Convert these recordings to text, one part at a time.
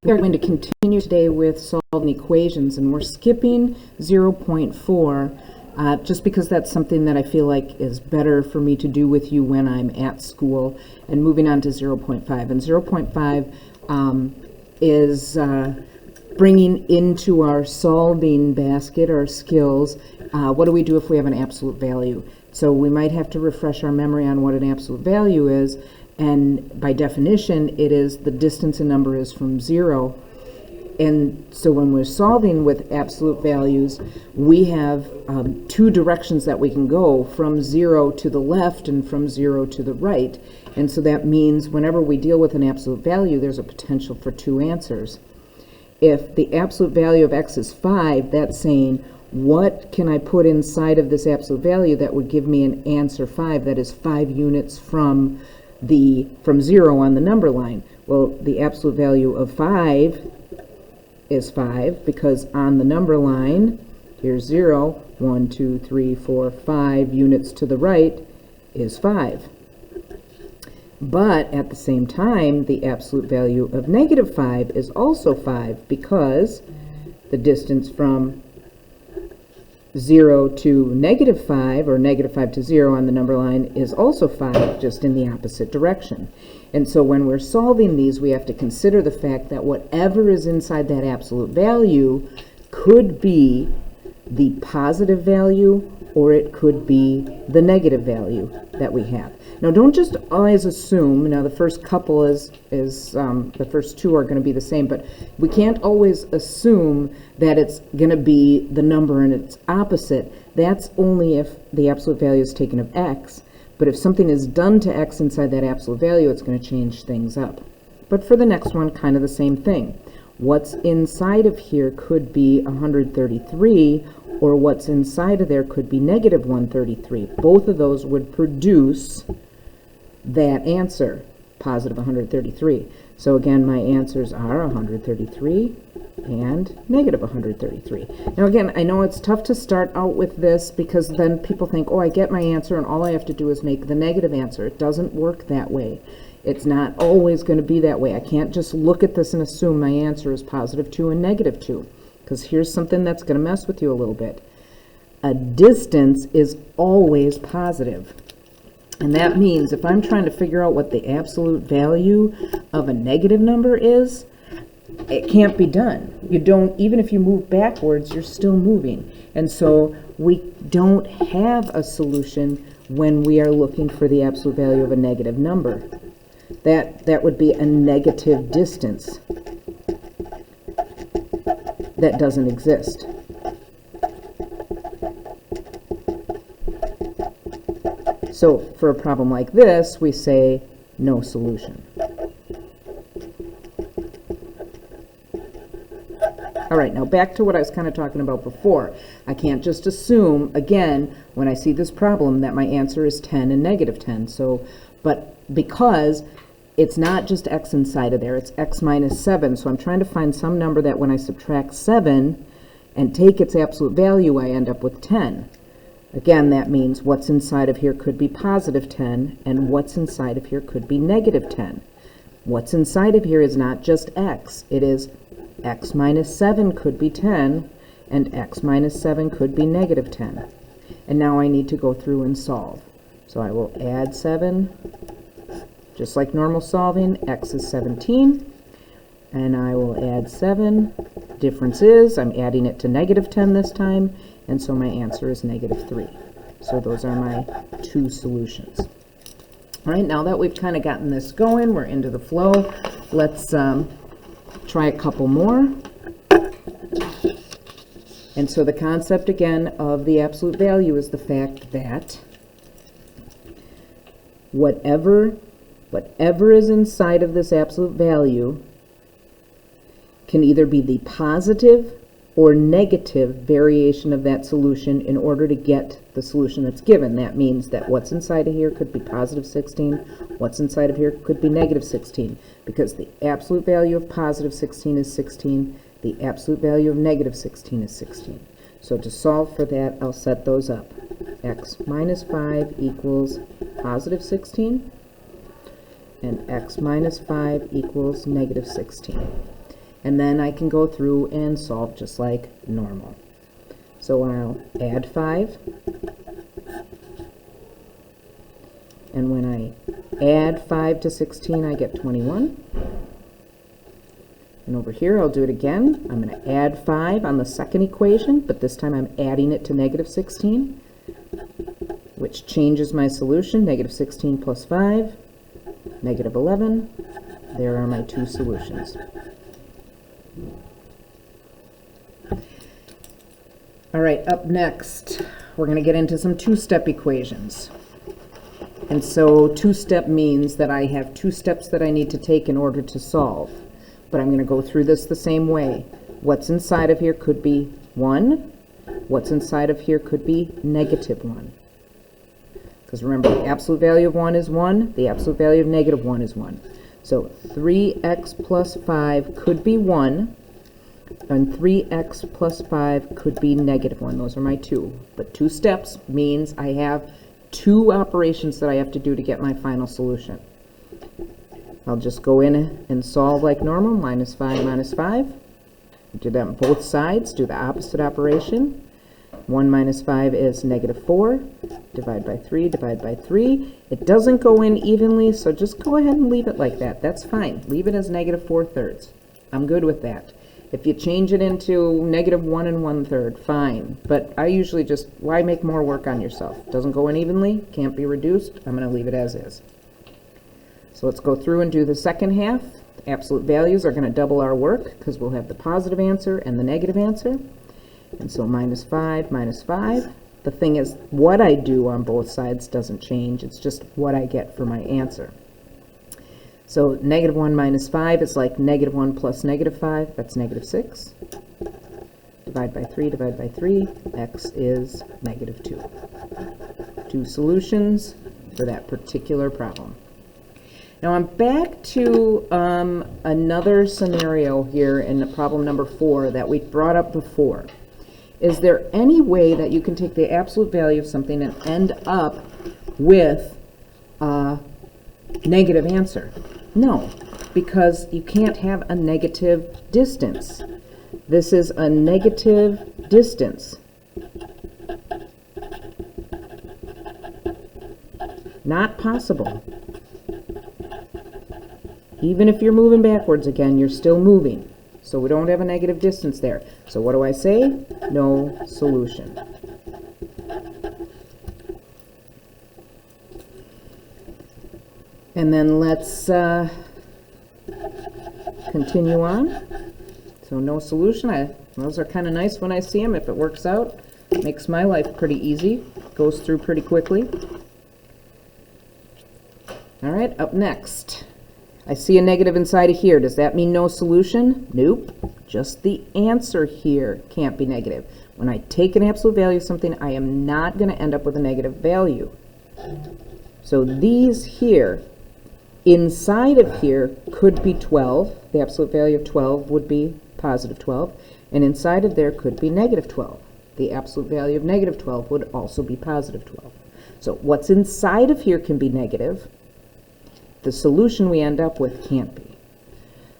We are going to continue today with solving equations, and we're skipping 0.4 just because that's something that I feel like is better for me to do with you when I'm at school, and moving on to 0.5. And 0.5 is bringing into our solving basket, our skills, what do we do if we have an absolute value? So we might have to refresh our memory on what an absolute value is. And by definition, it is the distance a number is from 0. And so when we're solving with absolute values, we have two directions that we can go, from 0 to the left and from 0 to the right. And so that means whenever we deal with an absolute value, there's a potential for two answers. If the absolute value of x is 5, that's saying, what can I put inside of this absolute value that would give me an answer 5 that is 5 units from 0 on the number line? Well, the absolute value of 5 is 5 because on the number line, here's 0, 1, 2, 3, 4, 5 units to the right is 5. But at the same time, the absolute value of negative 5 is also 5 because the distance from 0 to negative 5, or negative 5 to 0 on the number line, is also 5, just in the opposite direction. And so when we're solving these, we have to consider the fact that whatever is inside that absolute value could be the positive value, or it could be the negative value that we have. Now, don't just always assume, now the first couple the first two are going to be the same, but we can't always assume that it's going to be the number and its opposite. That's only if the absolute value is taken of x. But if something is done to x inside that absolute value, it's going to change things up. But for the next one, kind of the same thing. What's inside of here could be 133, or what's inside of there could be negative 133. Both of those would produce that answer, positive 133. So again, my answers are 133 and negative 133. Now again, I know it's tough to start out with this because then people think, oh, I get my answer and all I have to do is make the negative answer. It doesn't work that way. It's not always going to be that way. I can't just look at this and assume my answer is positive 2 and negative 2, because here's something that's going to mess with you a little bit. A distance is always positive. And that means if I'm trying to figure out what the absolute value of a negative number is, it can't be done. You don't, even if you move backwards, you're still moving. And so we don't have a solution when we are looking for the absolute value of a negative number. That would be a negative distance that doesn't exist. So for a problem like this, we say no solution. All right, now back to what I was kind of talking about before. I can't just assume, again, when I see this problem, that my answer is 10 and negative 10. But because it's not just x inside of there, it's x minus 7. So I'm trying to find some number that when I subtract 7 and take its absolute value, I end up with 10. Again, that means what's inside of here could be positive 10, and what's inside of here could be negative 10. What's inside of here is not just x. It is x minus 7 could be 10, and x minus 7 could be negative 10. And now I need to go through and solve. So I will add 7, just like normal solving. X is 17, and I will add 7. Difference is I'm adding it to negative 10 this time, and so my answer is negative 3. So those are my two solutions. All right, now that we've kind of gotten this going, we're into the flow. Let's try a couple more. And so the concept again of the absolute value is the fact that whatever is inside of this absolute value can either be the positive or negative variation of that solution in order to get the solution that's given. That means that what's inside of here could be positive 16, what's inside of here could be negative 16, because the absolute value of positive 16 is 16, the absolute value of negative 16 is 16. So to solve for that, I'll set those up. X minus 5 equals positive 16, and x minus 5 equals negative 16. And then I can go through and solve just like normal. So I'll add 5. And when I add 5 to 16, I get 21. And over here, I'll do it again. I'm going to add 5 on the second equation, but this time I'm adding it to negative 16, which changes my solution. Negative 16 plus 5, negative 11. There are my two solutions. All right, up next, we're going to get into some two-step equations. And so two-step means that I have 2 steps that I need to take in order to solve. But I'm going to go through this the same way. What's inside of here could be 1. What's inside of here could be negative 1. Because remember, the absolute value of 1 is 1. The absolute value of negative 1 is 1. So 3x plus 5 could be 1. And 3x plus 5 could be negative 1. Those are my 2. But 2 steps means I have 2 operations that I have to do to get my final solution. I'll just go in and solve like normal. Minus 5, minus 5. Do that on both sides. Do the opposite operation. 1 minus 5 is negative 4. Divide by 3, divide by 3. It doesn't go in evenly, so just go ahead and leave it like that. That's fine. Leave it as negative 4/3. I'm good with that. If you change it into negative 1 1/3, fine. But I usually just, why make more work on yourself? Doesn't go in evenly, can't be reduced. I'm going to leave it as is. So let's go through and do the second half. The absolute values are going to double our work because we'll have the positive answer and the negative answer. And so minus 5, minus 5. The thing is, what I do on both sides doesn't change. It's just what I get for my answer. So negative 1 minus 5 is like negative 1 plus negative 5. That's negative 6. Divide by 3, divide by 3. X is negative 2. 2 solutions for that particular problem. Now I'm back to another scenario here in problem number 4 that we brought up before. Is there any way that you can take the absolute value of something and end up with a negative answer? No, because you can't have a negative distance. This is a negative distance. Not possible. Even if you're moving backwards again, you're still moving. So we don't have a negative distance there. So what do I say? No solution. And then let's continue on. So no solution. Those are kind of nice when I see them. If it works out, it makes my life pretty easy. Goes through pretty quickly. All right, up next. I see a negative inside of here. Does that mean no solution? Nope. Just the answer here can't be negative. When I take an absolute value of something, I am not going to end up with a negative value. So these here, inside of here, could be 12. The absolute value of 12 would be positive 12. And inside of there could be negative 12. The absolute value of negative 12 would also be positive 12. So what's inside of here can be negative. The solution we end up with can't be.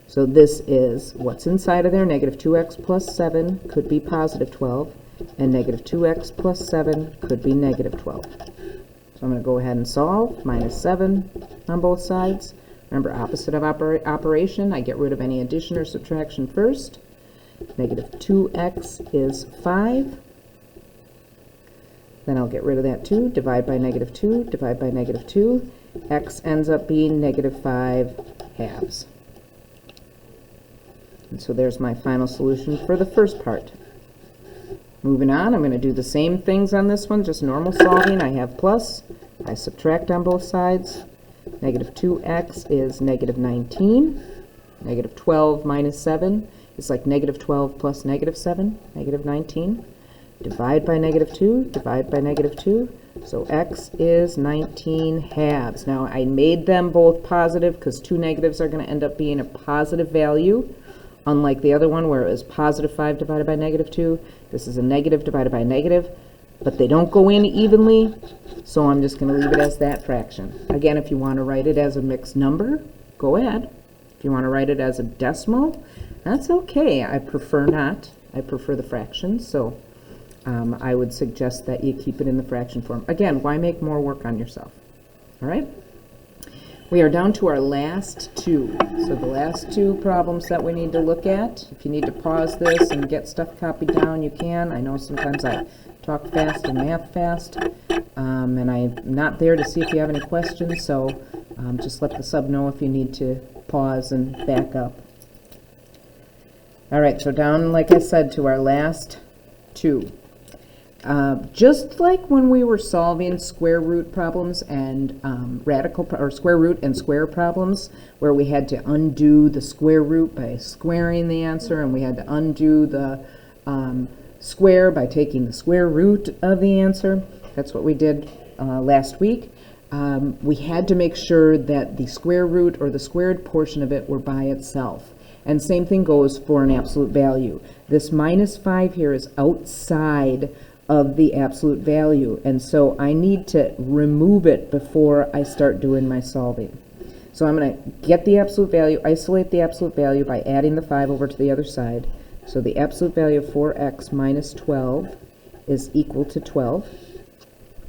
So this is what's inside of there. Negative 2x plus 7 could be positive 12, and negative 2x plus 7 could be negative 12. So I'm going to go ahead and solve. Minus 7 on both sides. Remember, opposite of operation, I get rid of any addition or subtraction first. Negative 2x is 5. Then I'll get rid of that 2. Divide by negative 2. Divide by negative 2. X ends up being negative 5/2. And so there's my final solution for the first part. Moving on, I'm going to do the same things on this one, just normal solving. I have plus. I subtract on both sides. Negative 2x is negative 19. Negative 12 minus 7 is like negative 12 plus negative 7, negative 19. Divide by negative 2, divide by negative 2. So x is 19/2. Now I made them both positive because 2 negatives are going to end up being a positive value. Unlike the other one where it was positive 5 divided by negative 2. This is a negative divided by a negative. But they don't go in evenly, so I'm just going to leave it as that fraction. Again, if you want to write it as a mixed number, go ahead. If you want to write it as a decimal, that's okay. I prefer not. I prefer the fractions, so I would suggest that you keep it in the fraction form. Again, why make more work on yourself? All right? We are down to our last two. So the last two problems that we need to look at. If you need to pause this and get stuff copied down, you can. I know sometimes I talk fast and math fast, and I'm not there to see if you have any questions, so just let the sub know if you need to pause and back up. All right, so down, like I said, to our last two. Just like when we were solving square root problems and square root and square problems, where we had to undo the square root by squaring the answer, and we had to undo the square by taking the square root of the answer. That's what we did last week. We had to make sure that the square root or the squared portion of it were by itself. And same thing goes for an absolute value. This minus 5 here is outside of the absolute value, and so I need to remove it before I start doing my solving. So I'm going to get the absolute value, isolate the absolute value by adding the 5 over to the other side. So the absolute value of 4x minus 12 is equal to 12.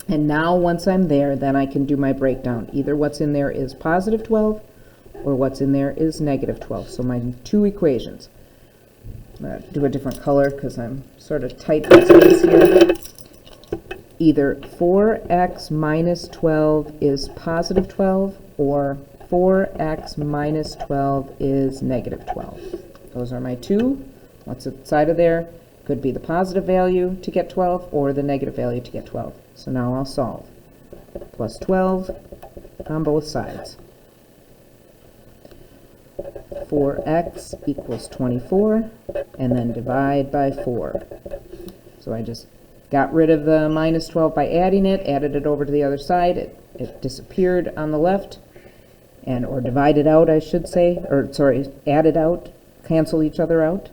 And now once I'm there, then I can do my breakdown. Either what's in there is positive 12 or what's in there is negative 12. So my two equations. I'm going to do a different color because I'm sort of tight in space here. Either 4x minus 12 is positive 12 or 4x minus 12 is negative 12. Those are my two. What's inside of there could be the positive value to get 12 or the negative value to get 12. So now I'll solve. Plus 12 on both sides. 4x equals 24, and then divide by 4. So I just got rid of the minus 12 by adding it, added it over to the other side. It disappeared on the left, or divided out, I should say, or sorry, added out, cancel each other out.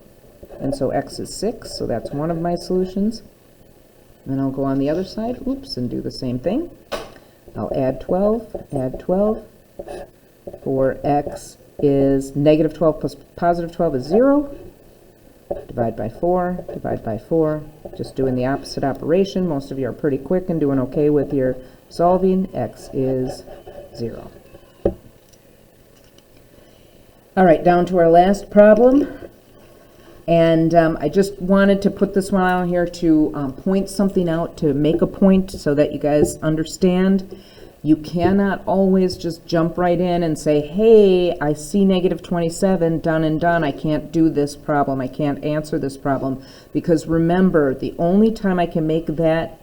And so x is 6, so that's one of my solutions. Then I'll go on the other side, and do the same thing. I'll add 12, add 12. 4x is negative 12 plus positive 12 is 0. Divide by 4, divide by 4. Just doing the opposite operation. Most of you are pretty quick and doing okay with your solving. X is 0. All right, down to our last problem. And I just wanted to put this one out here to point something out, to make a point so that you guys understand. You cannot always just jump right in and say, hey, I see negative 27, done and done. I can't do this problem. I can't answer this problem. Because remember, the only time I can make that,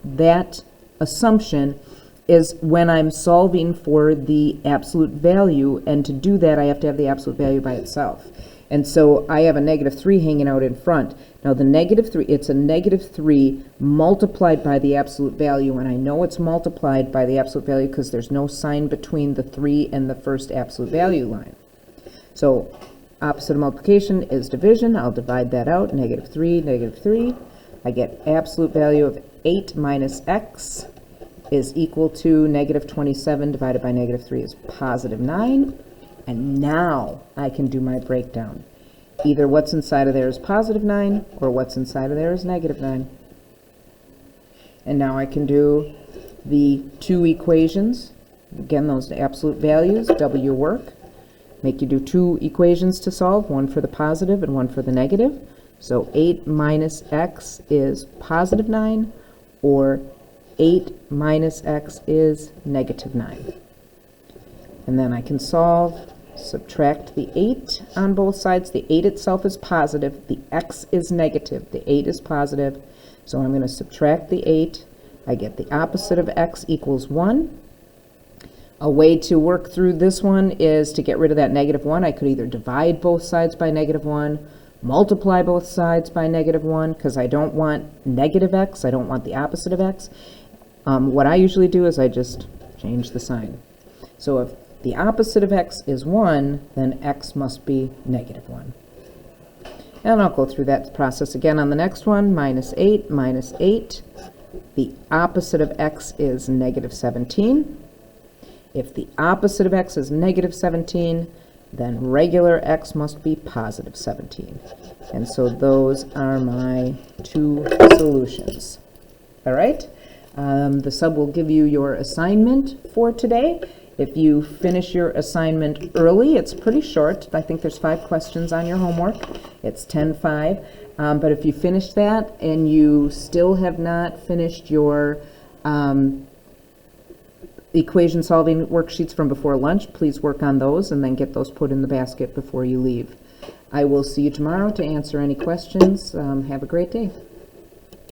that assumption is when I'm solving for the absolute value. And to do that, I have to have the absolute value by itself. And so I have a negative 3 hanging out in front. Now the negative 3, it's a negative 3 multiplied by the absolute value, and I know it's multiplied by the absolute value because there's no sign between the 3 and the first absolute value line. So opposite of multiplication is division. I'll divide that out, negative 3, negative 3. I get absolute value of 8 minus x is equal to negative 27 divided by negative 3 is positive 9. And now I can do my breakdown. Either what's inside of there is positive 9 or what's inside of there is negative 9. And now I can do the two equations. Again, those absolute values, double your work. Make you do two equations to solve, one for the positive and one for the negative. So 8 minus x is positive 9, or 8 minus x is negative 9. And then I can solve, subtract the 8 on both sides. The 8 itself is positive, the x is negative, the 8 is positive. So I'm going to subtract the 8. I get the opposite of x equals 1. A way to work through this one is to get rid of that negative 1. I could either divide both sides by negative 1, multiply both sides by negative 1, because I don't want negative x, I don't want the opposite of x. What I usually do is I just change the sign. So if the opposite of x is 1, then x must be negative 1. And I'll go through that process again on the next one. Minus 8, minus 8. The opposite of x is negative 17. If the opposite of x is negative 17, then regular x must be positive 17. And so those are my two solutions. All right? The sub will give you your assignment for today. If you finish your assignment early, it's pretty short. I think there's 5 questions on your homework. It's 10-5. But if you finish that and you still have not finished your equation solving worksheets from before lunch, please work on those and then get those put in the basket before you leave. I will see you tomorrow to answer any questions. Have a great day.